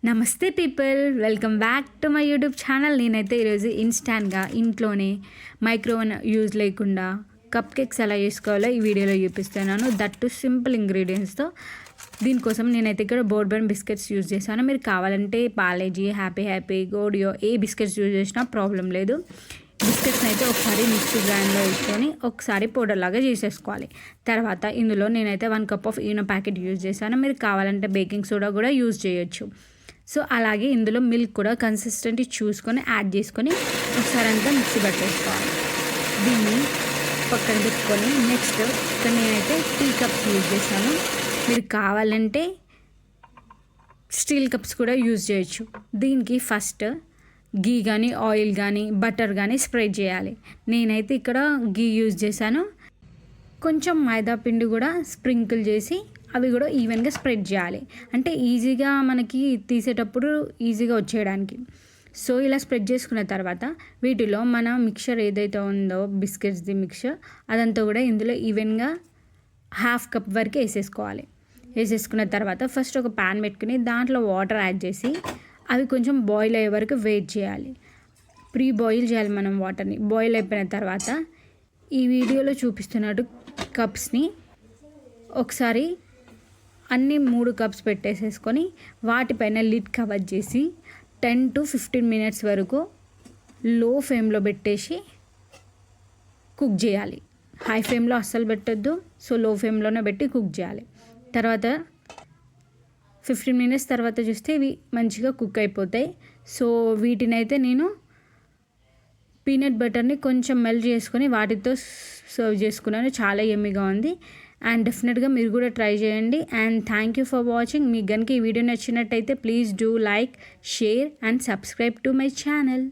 నమస్తే people, welcome back to my YouTube channel. నేనైతే ఈరోజు ఇన్స్టాంట్గా ఇంట్లోనే మైక్రోవెన్ యూజ్ లేకుండా కప్ కేక్స్ ఎలా చేసుకోవాలో ఈ వీడియోలో చూపిస్తున్నాను. దట్టు సింపుల్ ఇంగ్రీడియంట్స్తో. దీనికోసం నేనైతే ఇక్కడ బోర్బన్ బిస్కెట్స్ యూజ్ చేశాను. మీరు కావాలంటే పాలేజీ, హ్యాపీ గోడియో ఏ బిస్కెట్స్ యూజ్ చేసినా ప్రాబ్లం లేదు. బిస్కెట్స్ని అయితే ఒకసారి మిక్సీ గ్రైండ్లో వేసుకొని ఒకసారి పౌడర్ లాగా చేసేసుకోవాలి. తర్వాత ఇందులో నేనైతే 1 cup of Eno packet use చేశాను. మీరు కావాలంటే బేకింగ్ సోడా కూడా యూజ్ చేయొచ్చు. సో అలాగే ఇందులో మిల్క్ కూడా కన్సిస్టెంట్ చూసుకొని యాడ్ చేసుకొని ఒకసారి అంతా మిక్సీ పట్టేసుకోవాలి. దీన్ని పక్కన పెట్టుకొని నెక్స్ట్ ఇక్కడ నేనైతే టీ కప్స్ యూజ్ చేశాను. మీరు కావాలంటే స్టీల్ కప్స్ కూడా యూజ్ చేయొచ్చు. దీనికి ఫస్ట్ గీ కానీ ఆయిల్ కానీ బటర్ కానీ స్ప్రెడ్ చేయాలి. నేనైతే ఇక్కడ గీ యూజ్ చేశాను. కొంచెం మైదా పిండి కూడా స్ప్రింకిల్ చేసి అవి కూడా ఈవెన్గా స్ప్రెడ్ చేయాలి. అంటే ఈజీగా మనకి తీసేటప్పుడు ఈజీగా వచ్చేయడానికి. సో ఇలా స్ప్రెడ్ చేసుకున్న తర్వాత వీటిలో మన మిక్చర్ ఏదైతే ఉందో బిస్కెట్స్ది మిక్చర్ అదంతా కూడా ఇందులో ఈవెన్గా 1/2 కప్ వరకు వేసేసుకోవాలి. వేసేసుకున్న తర్వాత ఫస్ట్ ఒక ప్యాన్ పెట్టుకుని దాంట్లో వాటర్ యాడ్ చేసి అవి కొంచెం బాయిల్ అయ్యే వరకు వెయిట్ చేయాలి. ప్రీ బాయిల్ చేయాలి మనం వాటర్ని. బాయిల్ అయిపోయిన తర్వాత ఈ వీడియోలో చూపిస్తున్నట్టు కప్స్ని ఒకసారి అన్ని 3 కప్స్ పెట్టేసేసుకొని వాటిపైన లిడ్ కవర్ చేసి 10 to 15 minutes వరకు లో ఫ్లేమ్లో పెట్టేసి కుక్ చేయాలి. హై ఫ్లేమ్లో అస్సలు పెట్టొద్దు. సో లో ఫ్లేమ్లోనే పెట్టి కుక్ చేయాలి. తర్వాత 15 minutes తర్వాత చూస్తే ఇవి మంచిగా కుక్ అయిపోతాయి. సో వీటినైతే నేను పీనట్ బటర్ని కొంచెం మెల్ట్ చేసుకొని వాటితో సర్వ్ చేసుకున్నాను. చాలా యమ్మీగా ఉంది. అండ్ డెఫినెట్గా మీరు కూడా ట్రై చేయండి. And thank you for watching. మీకు కనుక ఈ వీడియో నచ్చినట్టయితే please do like, share and subscribe to my channel.